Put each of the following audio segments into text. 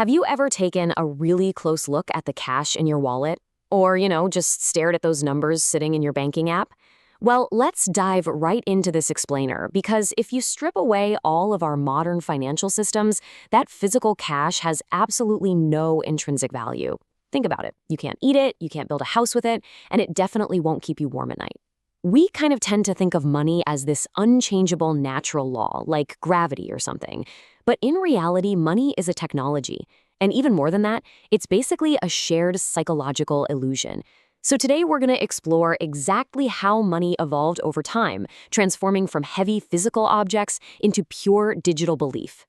Have you ever taken a really close look at the cash in your wallet? Or, just stared at those numbers sitting in your banking app? Well, let's dive right into this explainer because if you strip away all of our modern financial systems, that physical cash has absolutely no intrinsic value. Think about it. You can't eat it, you can't build a house with it, and it definitely won't keep you warm at night. We kind of tend to think of money as this unchangeable natural law, like gravity or something. But in reality, money is a technology. And even more than that, it's basically a shared psychological illusion. So today we're going to explore exactly how money evolved over time, transforming from heavy physical objects into pure digital belief.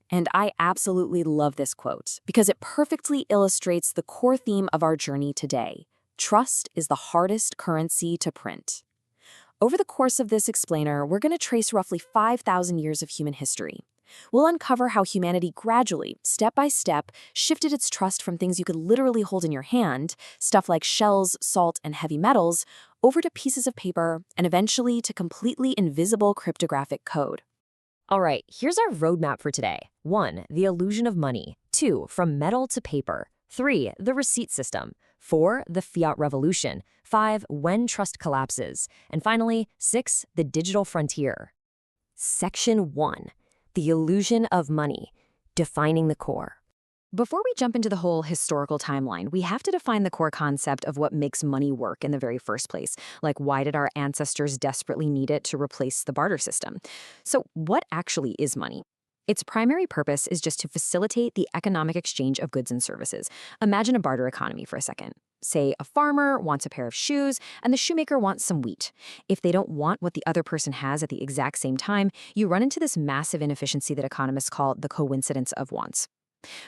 And I absolutely love this quote because it perfectly illustrates the core theme of our journey today. Trust is the hardest currency to print. Over the course of this explainer, we're going to trace roughly 5,000 years of human history. We'll uncover how humanity gradually, step by step, shifted its trust from things you could literally hold in your hand, stuff like shells, salt, and heavy metals, over to pieces of paper, and eventually to completely invisible cryptographic code. All right, here's our roadmap for today. 1. The illusion of money. 2. From metal to paper. 3. The receipt system. 4. The fiat revolution. 5. When trust collapses. And finally, 6. The digital frontier. Section 1. The illusion of money. Defining the core. Before we jump into the whole historical timeline, we have to define the core concept of what makes money work in the very first place. Like, why did our ancestors desperately need it to replace the barter system? So, what actually is money? Its primary purpose is just to facilitate the economic exchange of goods and services. Imagine a barter economy for a second. Say a farmer wants a pair of shoes and the shoemaker wants some wheat. If they don't want what the other person has at the exact same time, you run into this massive inefficiency that economists call the coincidence of wants.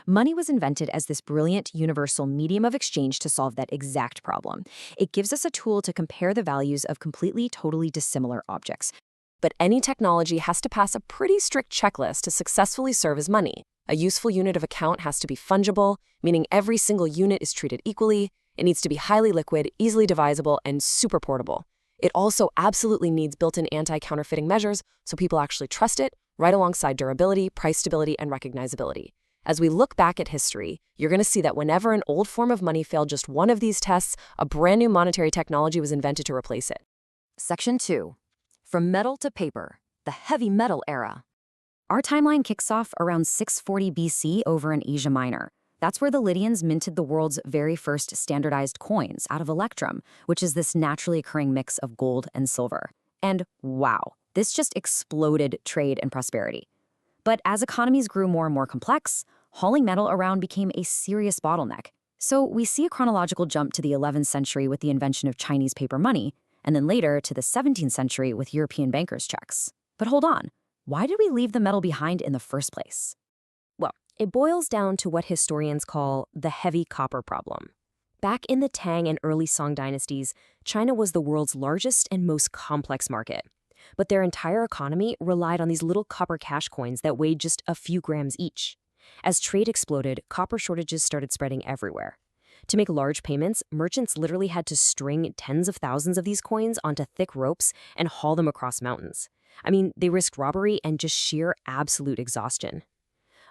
Money was invented as this brilliant universal medium of exchange to solve that exact problem. It gives us a tool to compare the values of completely, totally dissimilar objects. But any technology has to pass a pretty strict checklist to successfully serve as money. A useful unit of account has to be fungible, meaning every single unit is treated equally. It needs to be highly liquid, easily divisible, and super portable. It also absolutely needs built-in anti-counterfeiting measures so people actually trust it, right alongside durability, price stability, and recognizability. As we look back at history, you're going to see that whenever an old form of money failed just one of these tests, a brand new monetary technology was invented to replace it. Section 2. From metal to paper, the heavy metal era. Our timeline kicks off around 640 BC over in Asia Minor. That's where the Lydians minted the world's very first standardized coins out of electrum, which is this naturally occurring mix of gold and silver. And wow, this just exploded trade and prosperity. But as economies grew more and more complex, hauling metal around became a serious bottleneck. So we see a chronological jump to the 11th century with the invention of Chinese paper money, and then later to the 17th century with European bankers' checks. But hold on, why did we leave the metal behind in the first place? Well, it boils down to what historians call the heavy copper problem. Back in the Tang and early Song dynasties, China was the world's largest and most complex market. But their entire economy relied on these little copper cash coins that weighed just a few grams each. As trade exploded, copper shortages started spreading everywhere. To make large payments, merchants literally had to string tens of thousands of these coins onto thick ropes and haul them across mountains. I mean, they risked robbery and just sheer absolute exhaustion.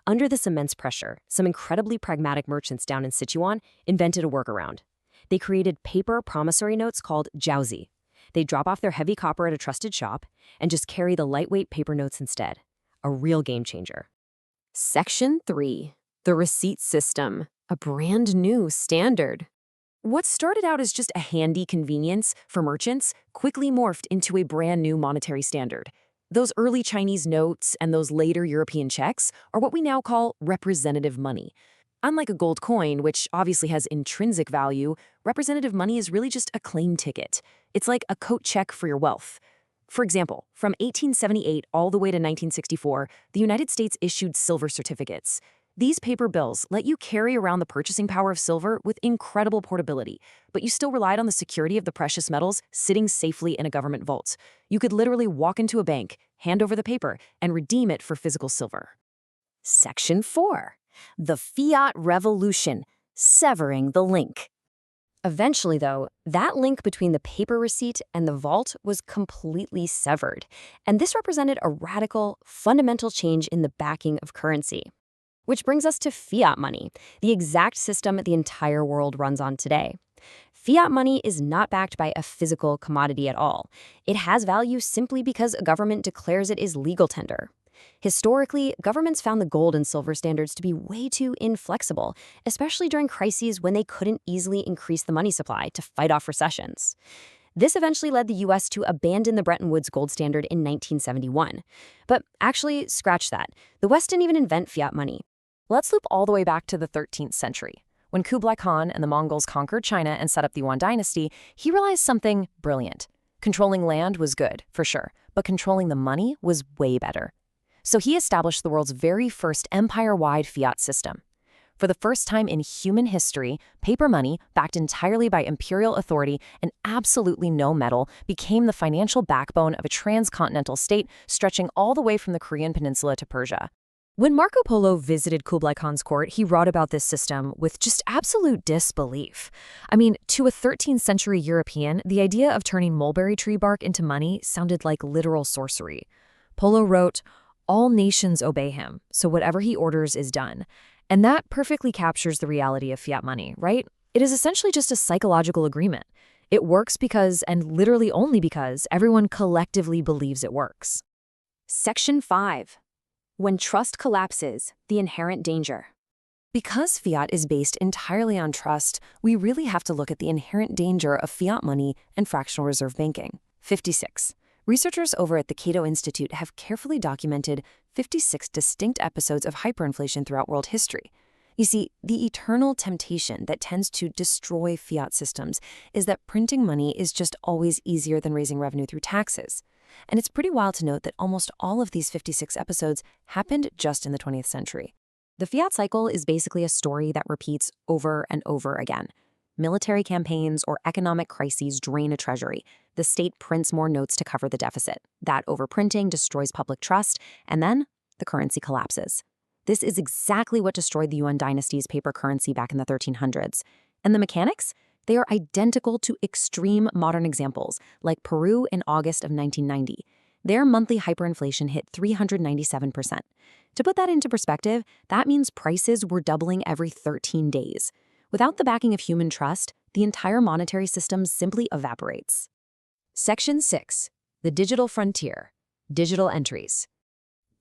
Under this immense pressure, some incredibly pragmatic merchants down in Sichuan invented a workaround. They created paper promissory notes called Jiaozi. They'd drop off their heavy copper at a trusted shop and just carry the lightweight paper notes instead. A real game changer. Section 3. The receipt system. A brand new standard. What started out as just a handy convenience for merchants quickly morphed into a brand new monetary standard. Those early Chinese notes and those later European checks are what we now call representative money. Unlike a gold coin, which obviously has intrinsic value, representative money is really just a claim ticket. It's like a coat check for your wealth. For example, from 1878 all the way to 1964, the United States issued silver certificates. These paper bills let you carry around the purchasing power of silver with incredible portability, but you still relied on the security of the precious metals sitting safely in a government vault. You could literally walk into a bank, hand over the paper, and redeem it for physical silver. Section 4. The fiat revolution, severing the link. Eventually, though, that link between the paper receipt and the vault was completely severed, and this represented a radical, fundamental change in the backing of currency. Which brings us to fiat money, the exact system the entire world runs on today. Fiat money is not backed by a physical commodity at all. It has value simply because a government declares it is legal tender. Historically, governments found the gold and silver standards to be way too inflexible, especially during crises when they couldn't easily increase the money supply to fight off recessions. This eventually led the US to abandon the Bretton Woods gold standard in 1971. But actually, scratch that. The West didn't even invent fiat money. Let's loop all the way back to the 13th century. When Kublai Khan and the Mongols conquered China and set up the Yuan Dynasty, he realized something brilliant. Controlling land was good, for sure, but controlling the money was way better. So he established the world's very first empire-wide fiat system. For the first time in human history, paper money, backed entirely by imperial authority and absolutely no metal, became the financial backbone of a transcontinental state stretching all the way from the Korean peninsula to Persia. When Marco Polo visited Kublai Khan's court, he wrote about this system with just absolute disbelief. I mean, to a 13th century European, the idea of turning mulberry tree bark into money sounded like literal sorcery. Polo wrote, "All nations obey him, so whatever he orders is done." And that perfectly captures the reality of fiat money, right? It is essentially just a psychological agreement. It works because, and literally only because, everyone collectively believes it works. Section 5. When trust collapses, the inherent danger. Because fiat is based entirely on trust, we really have to look at the inherent danger of fiat money and fractional reserve banking. 56. Researchers over at the Cato Institute have carefully documented 56 distinct episodes of hyperinflation throughout world history. You see, the eternal temptation that tends to destroy fiat systems is that printing money is just always easier than raising revenue through taxes. And it's pretty wild to note that almost all of these 56 episodes happened just in the 20th century. The fiat cycle is basically a story that repeats over and over again. Military campaigns or economic crises drain a treasury. The state prints more notes to cover the deficit. That overprinting destroys public trust, and then the currency collapses. This is exactly what destroyed the Yuan Dynasty's paper currency back in the 1300s. And the mechanics? They are identical to extreme modern examples, like Peru in August of 1990. Their monthly hyperinflation hit 397%. To put that into perspective, that means prices were doubling every 13 days. Without the backing of human trust, the entire monetary system simply evaporates. Section 6. The Digital Frontier. Digital Entries.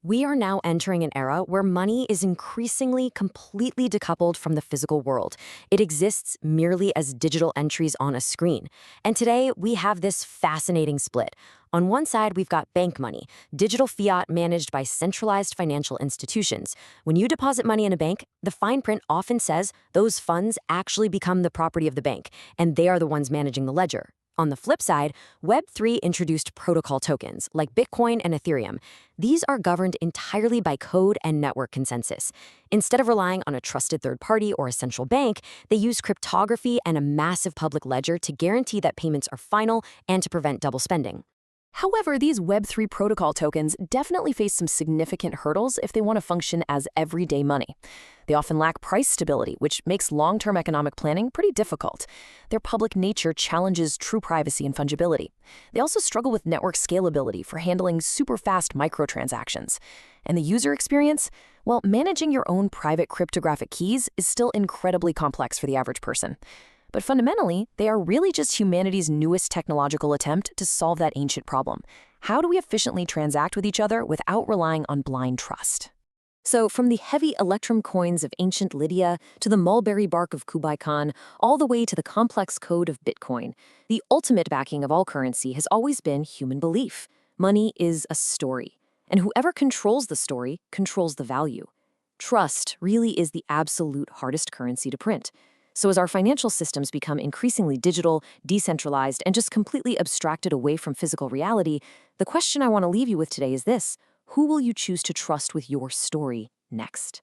We are now entering an era where money is increasingly completely decoupled from the physical world. It exists merely as digital entries on a screen. And today, we have this fascinating split. On one side, we've got bank money, digital fiat managed by centralized financial institutions. When you deposit money in a bank, the fine print often says those funds actually become the property of the bank, and they are the ones managing the ledger. On the flip side, Web3 introduced protocol tokens, like Bitcoin and Ethereum. These are governed entirely by code and network consensus. Instead of relying on a trusted third party or a central bank, they use cryptography and a massive public ledger to guarantee that payments are final and to prevent double spending. However, these Web3 protocol tokens definitely face some significant hurdles if they want to function as everyday money. They often lack price stability, which makes long-term economic planning pretty difficult. Their public nature challenges true privacy and fungibility. They also struggle with network scalability for handling super-fast microtransactions. And the user experience? Well, managing your own private cryptographic keys is still incredibly complex for the average person. But fundamentally, they are really just humanity's newest technological attempt to solve that ancient problem. How do we efficiently transact with each other without relying on blind trust? So from the heavy electrum coins of ancient Lydia to the mulberry bark of Kublai Khan, all the way to the complex code of Bitcoin, the ultimate backing of all currency has always been human belief. Money is a story, and whoever controls the story controls the value. Trust really is the absolute hardest currency to print. So as our financial systems become increasingly digital, decentralized, and just completely abstracted away from physical reality, the question I want to leave you with today is this: who will you choose to trust with your story next?